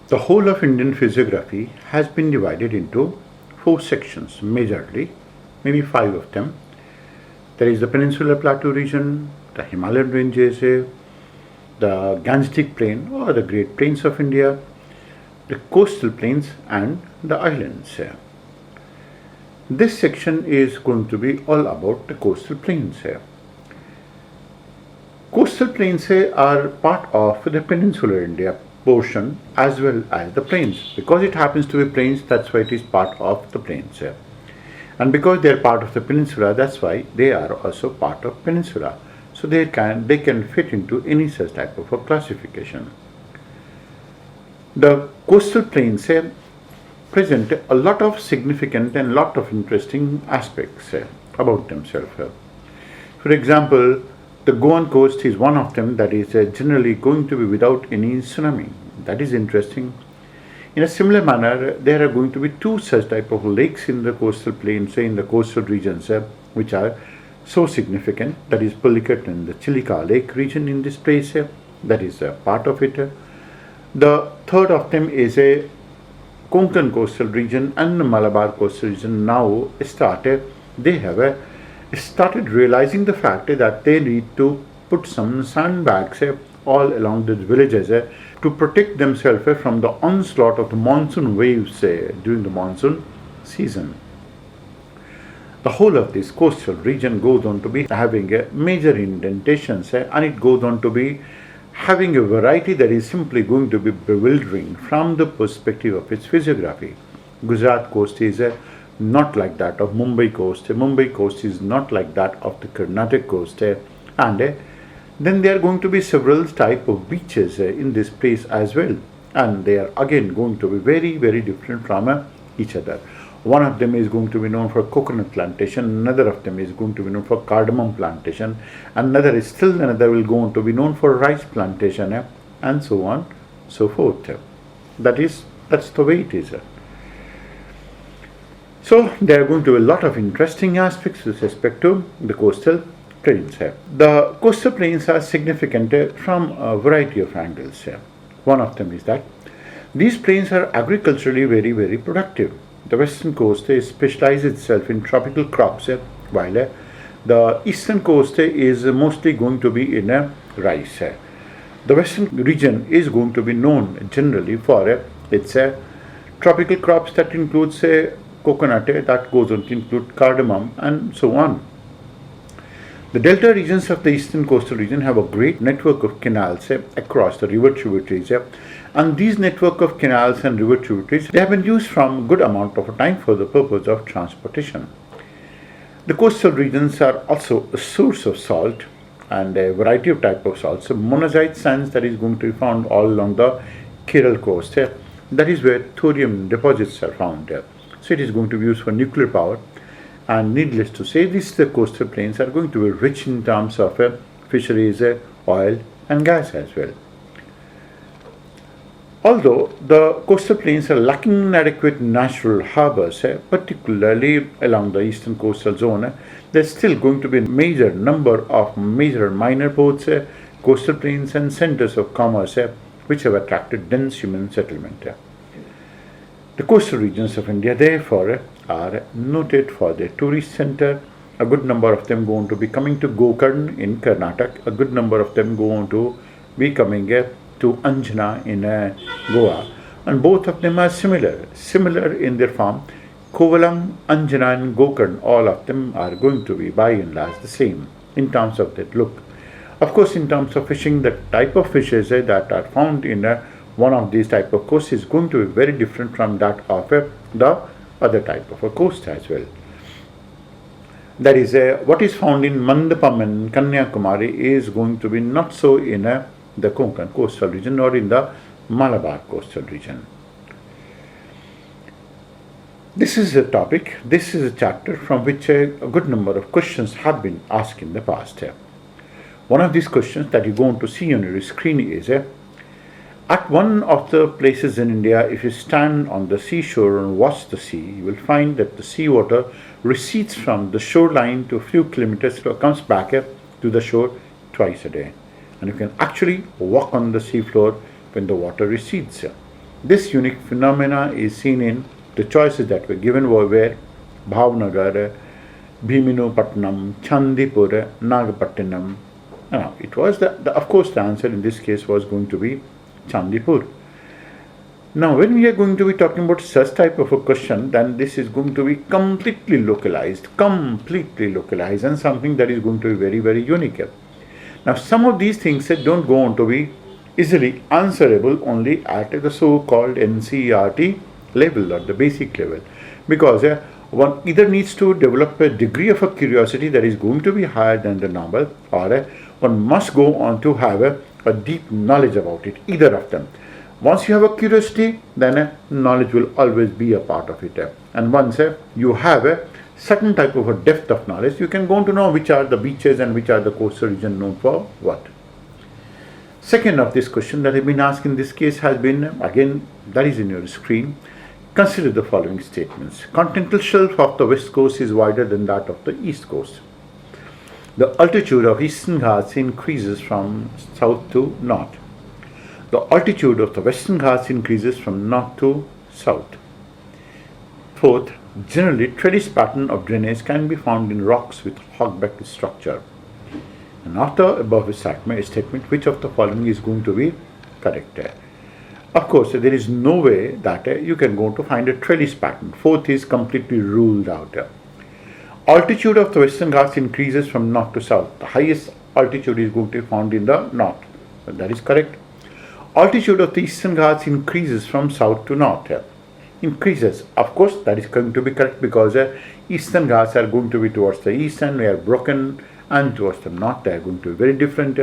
The whole of Indian physiography has been divided into 4 sections majorly, maybe 5 of them. There is the Peninsular Plateau region, the Himalayan ranges, the Gangetic Plain or the Great Plains of India, the coastal plains and the islands. This section is going to be all about the coastal plains. Coastal plains are part of the peninsular India portion as well as the plains. Because it happens to be plains, that's why it is part of the plains. And because they are part of the peninsula, that's why they are also part of peninsula. So they can fit into any such type of a classification. The coastal plains present a lot of significant and lot of interesting aspects about themselves. For example, the Goan coast is one of them that is generally going to be without any tsunami. That is interesting. In a similar manner, there are going to be 2 such type of lakes in the coastal plains, in the coastal regions, which are so significant. That is Pulicat and the Chilika Lake region in this place. That is a part of it. The third of them is a Konkan coastal region and the Malabar coastal region. Now they have started realizing the fact that they need to put some sandbags all along the villages to protect themselves from the onslaught of the monsoon waves during the monsoon season. The whole of this coastal region goes on to be having major indentations and it goes on to be having a variety that is simply going to be bewildering from the perspective of its physiography. Gujarat coast is not like that of Mumbai coast. Mumbai coast is not like that of the Karnataka coast. And then there are going to be several type of beaches in this place as well. And they are again going to be very, very different from each other. One of them is going to be known for coconut plantation, another of them is going to be known for cardamom plantation, another will go on to be known for rice plantation, and so on, so forth. That's the way it is. So there are going to be a lot of interesting aspects with respect to the coastal plains. The coastal plains are significant from a variety of angles. One of them is that these plains are agriculturally very, very productive. The western coast specializes itself in tropical crops, while the eastern coast is mostly going to be in rice. The western region is going to be known generally for its tropical crops that includes coconut, that goes on to include cardamom, and so on. The delta regions of the eastern coastal region have a great network of canals across the river tributaries, and these network of canals and river tributaries, they have been used from a good amount of time for the purpose of transportation. The coastal regions are also a source of salt and a variety of type of salts. So monazite sands that is going to be found all along the Kerala coast. That is where thorium deposits are found. So it is going to be used for nuclear power. And needless to say, the coastal plains are going to be rich in terms of fisheries, oil and gas as well. Although the coastal plains are lacking in adequate natural harbors, particularly along the eastern coastal zone, there is still going to be a major number of major minor ports, coastal plains and centers of commerce which have attracted dense human settlement. The coastal regions of India, therefore, are noted for their tourist center. A good number of them go on to be coming to Gokarn in Karnataka. A good number of them go on to be coming to Anjana in Goa. And both of them are similar in their form. Kovalam, Anjana and Gokarn, all of them are going to be by and large the same in terms of that look. Of course, in terms of fishing, the type of fishes that are found in one of these type of coasts is going to be very different from that of the other type of a coast as well. That is, what is found in Mandapam and Kanyakumari is going to be not so in the Konkan coastal region or in the Malabar coastal region. This is a topic, this is a chapter from which a good number of questions have been asked in the past. One of these questions that you're going to see on your screen is, at one of the places in India, if you stand on the seashore and watch the sea, you will find that the seawater recedes from the shoreline to a few kilometers, so comes back to the shore twice a day. And you can actually walk on the seafloor when the water recedes. This unique phenomena is seen in the choices that were given were Bhavnagar, Bhiminupatnam, Chandipur, Nagapattinam. Now, it was of course the answer in this case was going to be Chandipur. Now, when we are going to be talking about such type of a question, then this is going to be completely localized, and something that is going to be very, very unique. Now, some of these things don't go on to be easily answerable only at the so-called NCERT level or the basic level, because one either needs to develop a degree of a curiosity that is going to be higher than the normal, or one must go on to have a deep knowledge about it, either of them. Once you have a curiosity, then knowledge will always be a part of it. And once you have a certain type of a depth of knowledge, you can go on to know which are the beaches and which are the coastal region known for what. Second of this question that has been asked in this case has been, again, that is in your screen. Consider the following statements. Continental shelf of the west coast is wider than that of the east coast. The altitude of Eastern Ghats increases from south to north. The altitude of the Western Ghats increases from north to south. Fourth, generally trellis pattern of drainage can be found in rocks with hogback structure. And after above statement, which of the following is going to be correct? Of course, there is no way that you can go to find a trellis pattern. Fourth is completely ruled out. Altitude of the Western Ghats increases from north to south. The highest altitude is going to be found in the north. That is correct. Altitude of the Eastern Ghats increases from south to north. Increases. Of course, that is going to be correct because Eastern Ghats are going to be towards the east and they are broken, and towards the north they are going to be very different.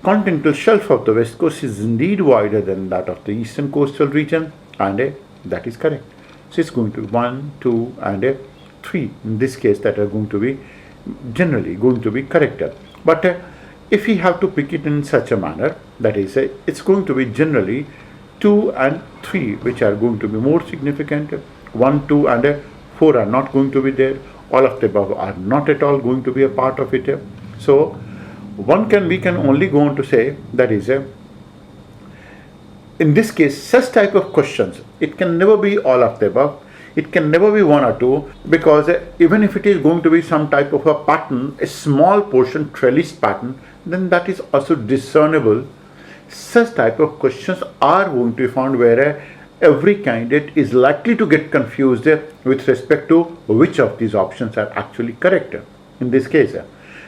Continental shelf of the west coast is indeed wider than that of the eastern coastal region, and that is correct. So it's going to be 1, 2 and 3 in this case that are going to be generally going to be correct. But if we have to pick it in such a manner, that is, it's going to be generally 2 and 3 which are going to be more significant. 1, 2 and 4 are not going to be there. All of the above are not at all going to be a part of it. So we can only go on to say that is, in this case, such type of questions, it can never be all of the above. It can never be 1 or 2, because even if it is going to be some type of a pattern, a small portion trellis pattern, then that is also discernible. Such type of questions are going to be found where every candidate is likely to get confused with respect to which of these options are actually correct in this case.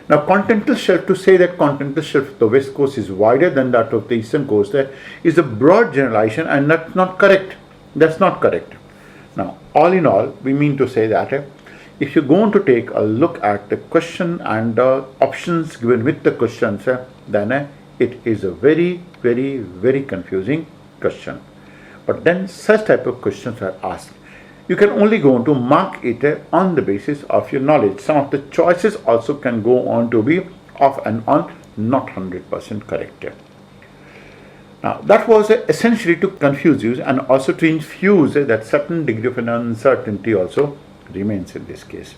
Now, continental shelf, to say that continental shelf of the west coast is wider than that of the eastern coast is a broad generalization, and that's not correct. That's not correct. Now, all in all, we mean to say that if you're going to take a look at the question and the options given with the questions, then it is a very, very, very confusing question. But then such type of questions are asked. You can only go on to mark it on the basis of your knowledge. Some of the choices also can go on to be off and on, not 100% correct. Now, that was essentially to confuse you and also to infuse that certain degree of an uncertainty also remains in this case.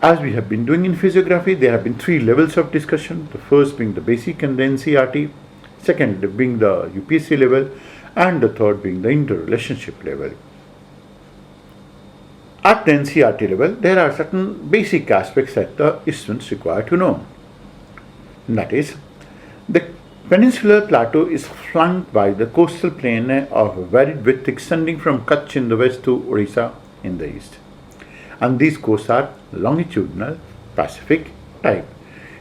As we have been doing in physiography, there have been 3 levels of discussion. The first being the basic and the NCERT, second being the UPSC level, and the third being the interrelationship level. At the NCERT level, there are certain basic aspects that the students require to know. And that is, the peninsular plateau is flanked by the coastal plain of varied width extending from Kutch in the west to Orissa in the east. And these coasts are longitudinal Pacific type,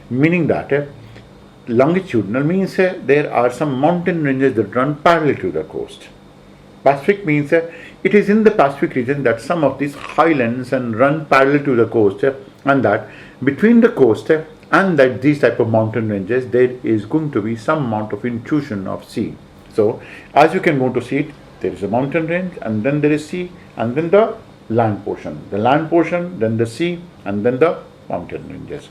meaning that longitudinal means there are some mountain ranges that run parallel to the coast. Pacific means it is in the Pacific region that some of these highlands and run parallel to the coast, and that between the coast and that these type of mountain ranges there is going to be some amount of intrusion of sea. So as you can go to see it, there is a mountain range and then there is sea and then the land portion, then the sea and then the mountain ranges.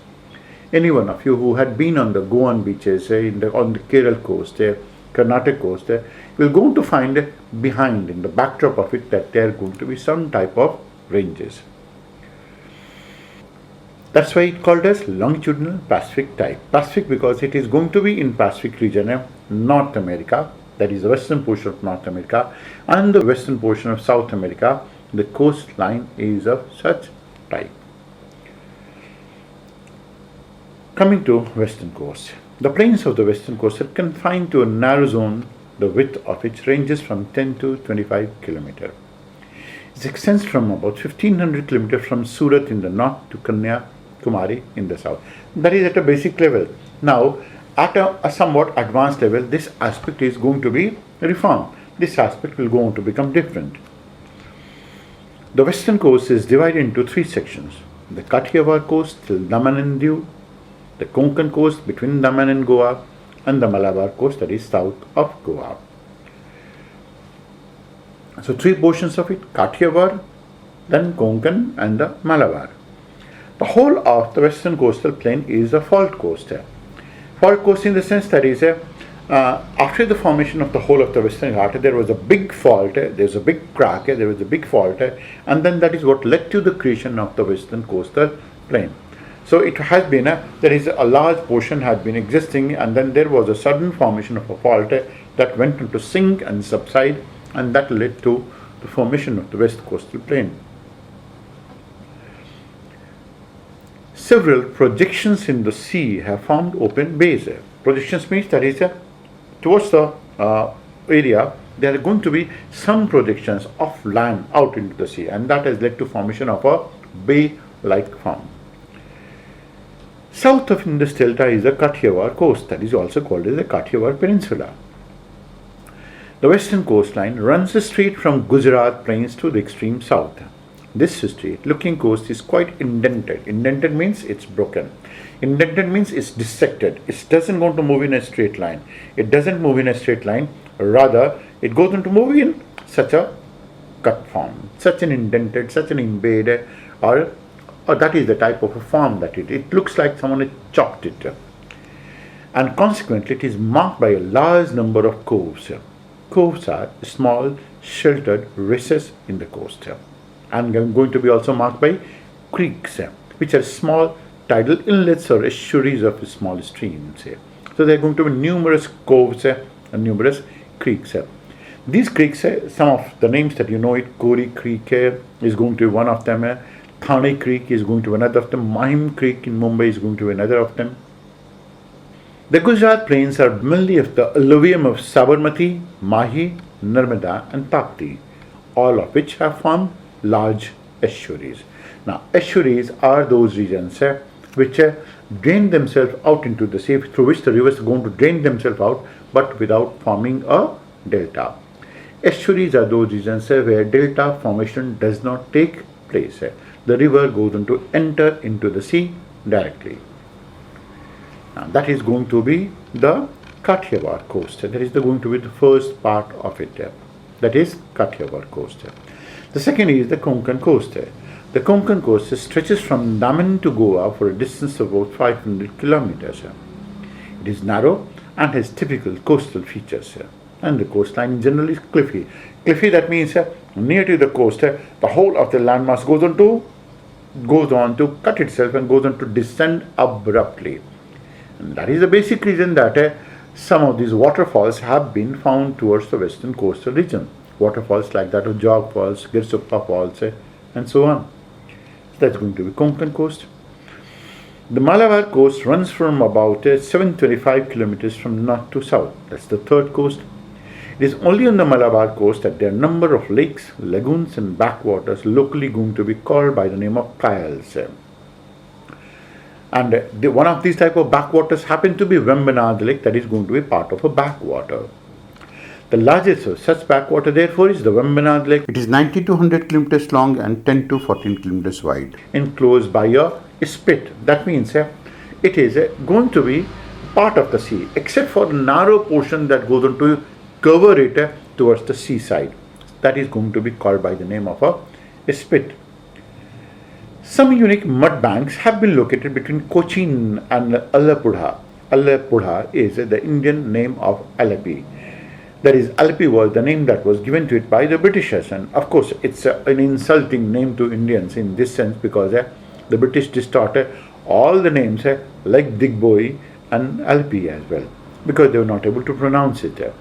Any one of you who had been on the Goan beaches on the Kerala coast, Karnataka coast, will go to find behind in the backdrop of it that there are going to be some type of ranges. That's why it's called as longitudinal Pacific type. Pacific because it is going to be in Pacific region, North America, that is the western portion of North America, and the western portion of South America, the coastline is of such type. Coming to western coast, the plains of the western coast are confined to a narrow zone, the width of which ranges from 10 to 25 kilometers. It extends from about 1500 kilometers from Surat in the north to Kanyakumari in the south. That is at a basic level. Now, at a somewhat advanced level, this aspect is going to be reformed. This aspect will go on to become different. The western coast is divided into three sections: the Kathiawar coast till Daman and Diu, the Konkan coast between Daman and Goa, and the Malabar coast, that is south of Goa. So three portions of it: Kathiawar, then Konkan, and the Malabar. The whole of the western coastal plain is a fault coast. Fault coast in the sense that is after the formation of the whole of the Western Ghat, there was a big fault, there was a big crack, there was a big fault, and then that is what led to the creation of the western coastal plain. So it has been there is a large portion had been existing, and then there was a sudden formation of a fault that went into sink and subside, and that led to the formation of the west coastal plain. Several projections in the sea have formed open bays. Projections means that is towards the area there are going to be some projections of land out into the sea, and that has led to formation of a bay-like form. South of Indus Delta is the Kathiawar coast, that is also called as the Kathiawar Peninsula. The western coastline runs straight from Gujarat plains to the extreme south. This straight-looking coast is quite indented. Indented means it's broken. Indented means it's dissected. It doesn't go to move in a straight line. It doesn't move in a straight line. Rather, it goes into move in such a cut form, such an indented, such an embedded, or that is the type of a form that it looks like someone had chopped it. And consequently, it is marked by a large number of coves. Coves are small, sheltered recesses in the coast. And going to be also marked by creeks, which are small tidal inlets or estuaries of small streams. So there are going to be numerous coves and numerous creeks. These creeks, some of the names that you know it, Kori Creek is going to be one of them, Thane Creek is going to be another of them, Mahim Creek in Mumbai is going to be another of them. The Gujarat plains are mainly of the alluvium of Sabarmati, Mahi, Narmada and Tapti, all of which have formed large estuaries. Now, estuaries are those regions which drain themselves out into the sea, through which the rivers are going to drain themselves out, but without forming a delta. Estuaries are those regions where delta formation does not take place. The river goes on to enter into the sea directly. Now, that is going to be the Kathiawar coast. That is going to be the first part of it. That is Kathiawar coast. The second is the Konkan coast. The Konkan coast stretches from Daman to Goa for a distance of about 500 kilometers. It is narrow and has typical coastal features. And the coastline generally is cliffy. Cliffy, that means near to the coast, the whole of the landmass goes on to cut itself and goes on to descend abruptly. And that is the basic reason that some of these waterfalls have been found towards the western coastal region. Waterfalls like that of Jog Falls, Girsuppa Falls, and so on. So that's going to be Konkan coast. The Malabar coast runs from about 725 kilometers from north to south. That's the third coast. It is only on the Malabar coast that there are a number of lakes, lagoons and backwaters locally going to be called by the name of Kayals. And one of these type of backwaters happen to be Vembanad Lake, that is going to be part of a backwater. The largest of such backwater, therefore, is the Vembanad Lake. It is 90 to 100 kilometers long and 10 to 14 kilometers wide, enclosed by a spit. That means it is going to be part of the sea, except for the narrow portion that goes on to cover it towards the seaside. That is going to be called by the name of a spit. Some unique mud banks have been located between Cochin and Alapudha. Alapudha is the Indian name of Alapi. That is, Alapi was the name that was given to it by the Britishers, and of course it's an insulting name to Indians in this sense, because the British distorted all the names like Digboi and Alapi as well, because they were not able to pronounce it.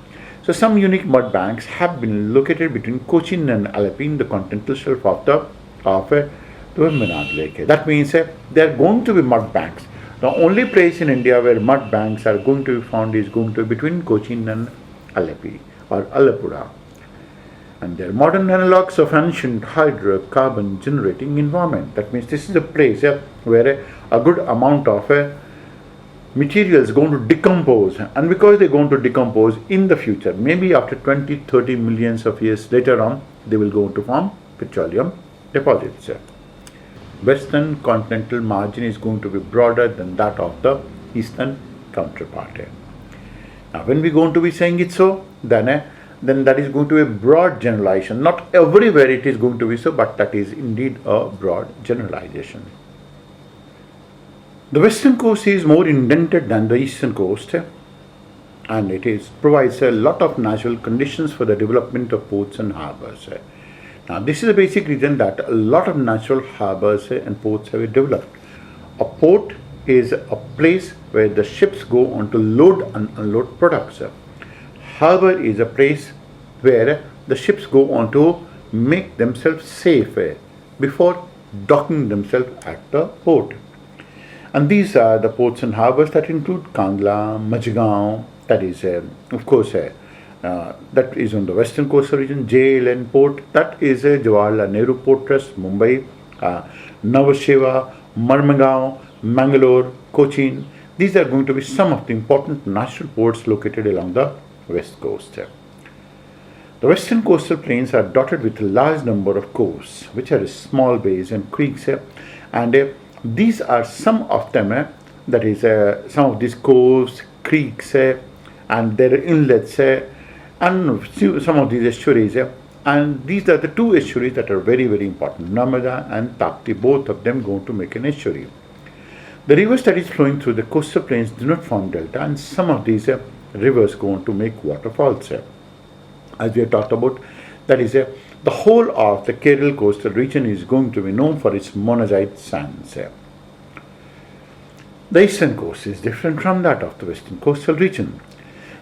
So some unique mud banks have been located between Cochin and Alleppey in the continental shelf of the Vembanad Lake. That means there are going to be mud banks. The only place in India where mud banks are going to be found is going to be between Cochin and Alleppey or Alappuzha. And they are modern analogues of ancient hydrocarbon generating environment. That means this is a place where a good amount of material is going to decompose, and because they're going to decompose in the future, maybe after 20-30 millions of years later on, they will go to form petroleum deposits. Western continental margin is going to be broader than that of the eastern counterpart. Now when we're going to be saying it so, then that is going to be a broad generalization. Not everywhere it is going to be so, but that is indeed a broad generalization. The western coast is more indented than the eastern coast, and it provides a lot of natural conditions for the development of ports and harbors. Now this is the basic reason that a lot of natural harbors and ports have been developed. A port is a place where the ships go on to load and unload products. Harbor is a place where the ships go on to make themselves safe before docking themselves at the port. And these are the ports and harbors that include Kandla, Majgaon, that is of course that is on the western coastal region. JLN port, that is Jawaharlal Nehru Port Trust, Mumbai, Navasheva, Marmagaon, Mangalore, Cochin. These are going to be some of the important national ports located along the west coast. The western coastal plains are dotted with a large number of coves, which are small bays and creeks, and these are some of them, that is some of these coves, creeks, and their inlets, and some of these estuaries, and these are the two estuaries that are very, very important. Narmada and Tapti, both of them going to make an estuary. The rivers that is flowing through the coastal plains do not form delta, and some of these rivers go on to make waterfalls. As we have talked about, that is the whole of the Kerala coastal region is going to be known for its monazite sands. The eastern coast is different from that of the western coastal region.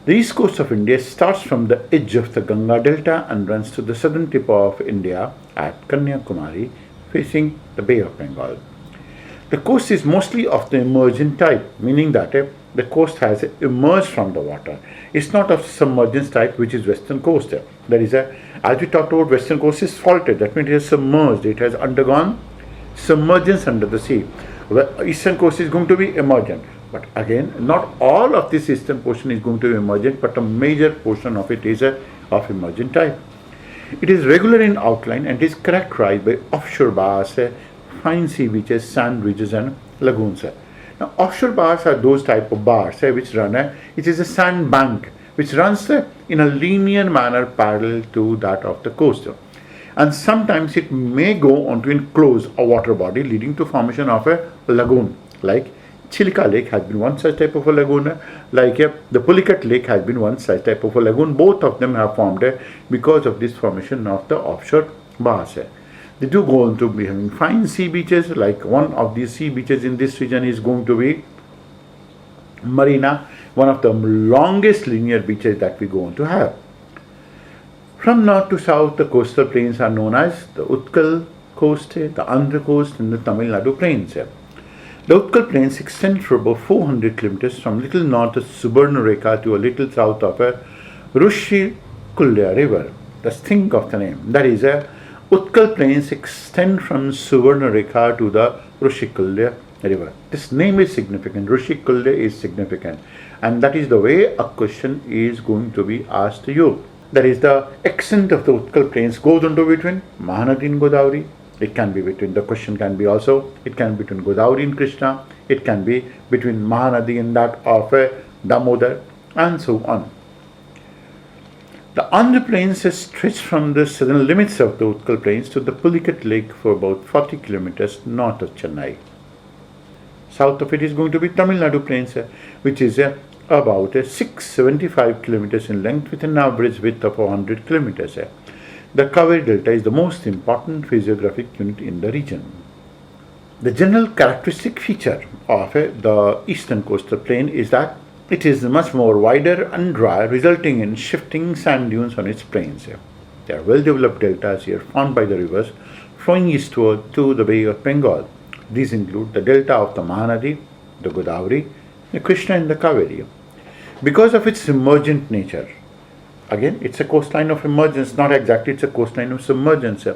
The east coast of India starts from the edge of the Ganga Delta and runs to the southern tip of India at Kanyakumari, facing the Bay of Bengal. The coast is mostly of the emergent type, meaning that the coast has emerged from the water. It's not of submergence type, which is western coast. That is, as we talked about, western coast is faulted. That means it has submerged. It has undergone submergence under the sea. Eastern coast is going to be emergent. But again, not all of this eastern portion is going to be emergent, but a major portion of it is of emergent type. It is regular in outline and is characterized by offshore bars, fine sea beaches, sand ridges and lagoons. Now, offshore bars are those type of bars which run, it is a sand bank which runs in a linear manner parallel to that of the coast. And sometimes it may go on to enclose a water body leading to formation of a lagoon, like Chilika Lake has been one such type of a lagoon, like the Pulicat Lake has been one such type of a lagoon. Both of them have formed because of this formation of the offshore bars. They do go on to be having fine sea beaches, like one of these sea beaches in this region is going to be Marina, one of the longest linear beaches that we go on to have. From north to south, the coastal plains are known as the Utkal coast, the Andhra coast, and the Tamil Nadu plains. The Utkal plains extend for about 400 kilometers from little north of Subarnarekha to a little south of a Rushikulya river. Just think of the name. That is, Utkal plains extend from Subarnarekha to the Rushikulya river. This name is significant. Rushikulya is significant. And that is the way a question is going to be asked to you. That is, the extent of the Utkal plains goes on to between Mahanadi and Godavari. It can be between, the question can be also, it can be between Godavari and Krishna. It can be between Mahanadi and that of Damodar, and so on. The Andhra plains stretch from the southern limits of the Utkal plains to the Pulicat Lake for about 40 kilometers north of Chennai. South of it is going to be Tamil Nadu plains, which is about 675 kilometers in length with an average width of 100 kilometers. The Kaveri Delta is the most important physiographic unit in the region. The general characteristic feature of the eastern coastal plain is that it is much more wider and dry, resulting in shifting sand dunes on its plains. There are well-developed deltas here formed by the rivers flowing eastward to the Bay of Bengal. These include the delta of the Mahanadi, the Godavari, the Krishna and the Kaveri. Because of its emergent nature, again, it's a coastline of emergence, not exactly it's a coastline of submergence.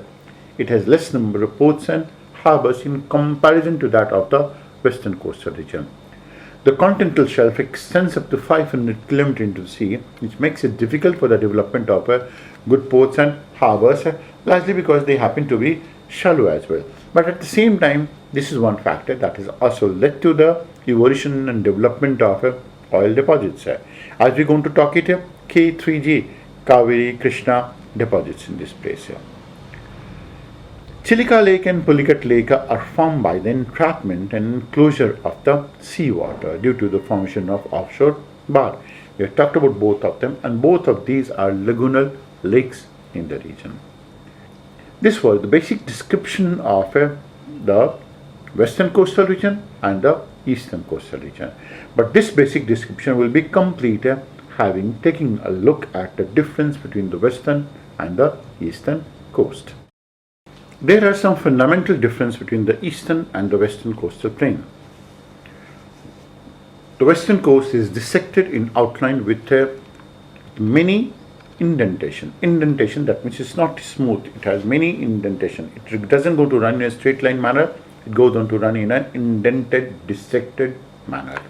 It has less number of ports and harbors in comparison to that of the western coastal region. The continental shelf extends up to 500 km into the sea, which makes it difficult for the development of good ports and harbors, largely because they happen to be shallow as well. But at the same time, this is one factor that has also led to the evolution and development of oil deposits. As we're going to talk it, K3G, Kaveri, Krishna deposits in this place. Chilika Lake and Pulicat Lake are formed by the entrapment and enclosure of the seawater due to the formation of offshore bar. We have talked about both of them, and both of these are lagoonal lakes in the region. This was the basic description of the western coastal region and the eastern coastal region. But this basic description will be complete having taken a look at the difference between the western and the eastern coast. There are some fundamental differences between the eastern and the western coastal plain. The western coast is dissected in outline with many indentation. Indentation, that means it's not smooth. It has many indentation. It doesn't go to run in a straight line manner. It goes on to run in an indented, dissected manner.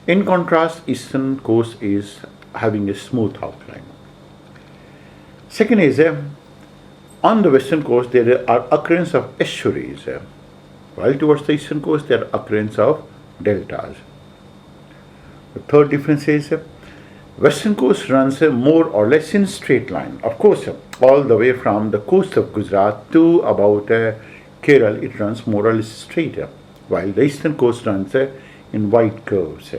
In contrast, eastern coast is having a smooth outline. Second is on the western coast there are occurrence of estuaries, while towards the eastern coast there are occurrence of deltas. The third difference is western coast runs more or less in straight line. Of course, all the way from the coast of Gujarat to about Kerala, it runs more or less straight, while the eastern coast runs in wide curves.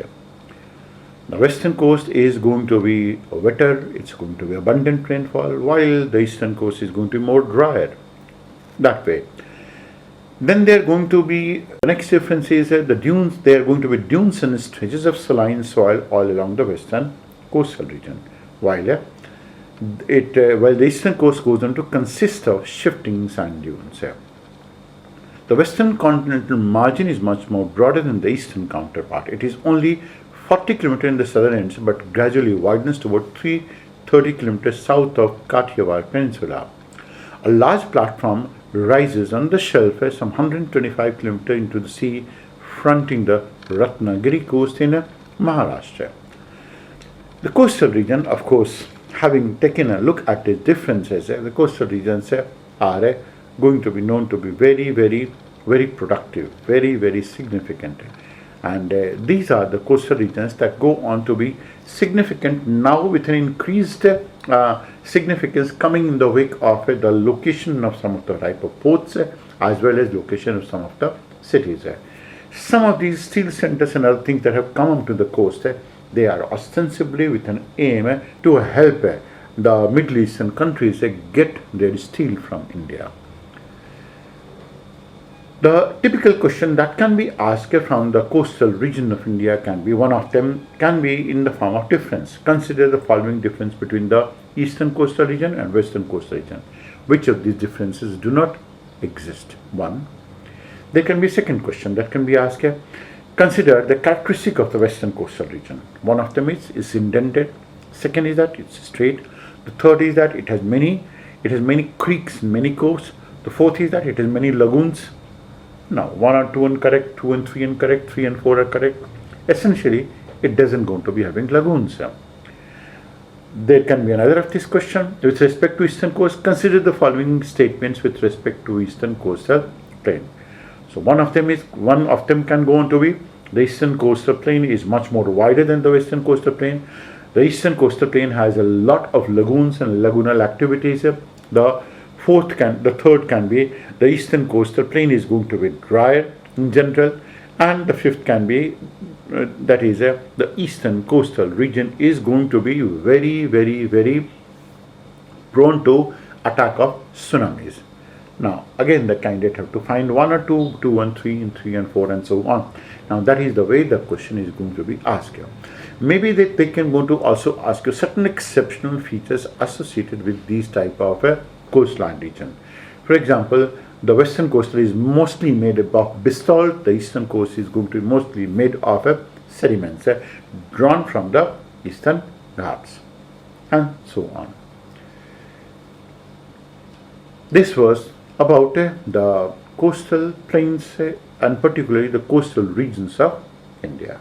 The western coast is going to be wetter, it's going to be abundant rainfall, while the eastern coast is going to be more drier. That way. Then there are going to be, the next difference is the dunes, there are going to be dunes and stretches of saline soil all along the western coastal region, while the eastern coast goes on to consist of shifting sand dunes. The western continental margin is much more broader than the eastern counterpart. It is only 40 km in the southern ends, but gradually widens to about 330 km south of Kathiawar Peninsula. A large platform rises on the shelf some 125 km into the sea, fronting the Ratnagiri coast in Maharashtra. The coastal region, of course, having taken a look at the differences, the coastal regions are going to be known to be very, very, very productive, very, very significant. And these are the coastal regions that go on to be significant now with an increased significance coming in the wake of the location of some of the type of ports as well as location of some of the cities. Some of these steel centers and other things that have come onto the coast, they are ostensibly with an aim to help the Middle Eastern countries get their steel from India. The typical question that can be asked from the coastal region of India can be, one of them can be in the form of difference. Consider the following difference between the eastern coastal region and western coastal region. Which of these differences do not exist? One. There can be a second question that can be asked. Consider the characteristic of the western coastal region. One of them is indented. Second is that it's straight. The third is that it has many creeks and many coves. The fourth is that it has many lagoons. Now, 1 or 2 incorrect, 2 and 3 incorrect, 3 and 4 are correct. Essentially, it doesn't going to be having lagoons. There can be another of this question. With respect to eastern coast, consider the following statements with respect to eastern coastal plain. So one of them can go on to be, the eastern coastal plain is much more wider than the western coastal plain. The eastern coastal plain has a lot of lagoons and lagoonal activities. The third can be, the eastern coastal plain is going to be drier in general, and the fifth can be, the eastern coastal region is going to be very, very, very prone to attack of tsunamis. Now, again, the candidate have to find 1 or 2, 2 and 3, and 3 and 4, and so on. Now, that is the way the question is going to be asked here. Maybe they can go to also ask you certain exceptional features associated with these type of a coastline region. For example, the western coastal is mostly made up of basalt. The eastern coast is going to be mostly made of sediments drawn from the eastern Ghats, and so on. This was about the coastal plains and particularly the coastal regions of India.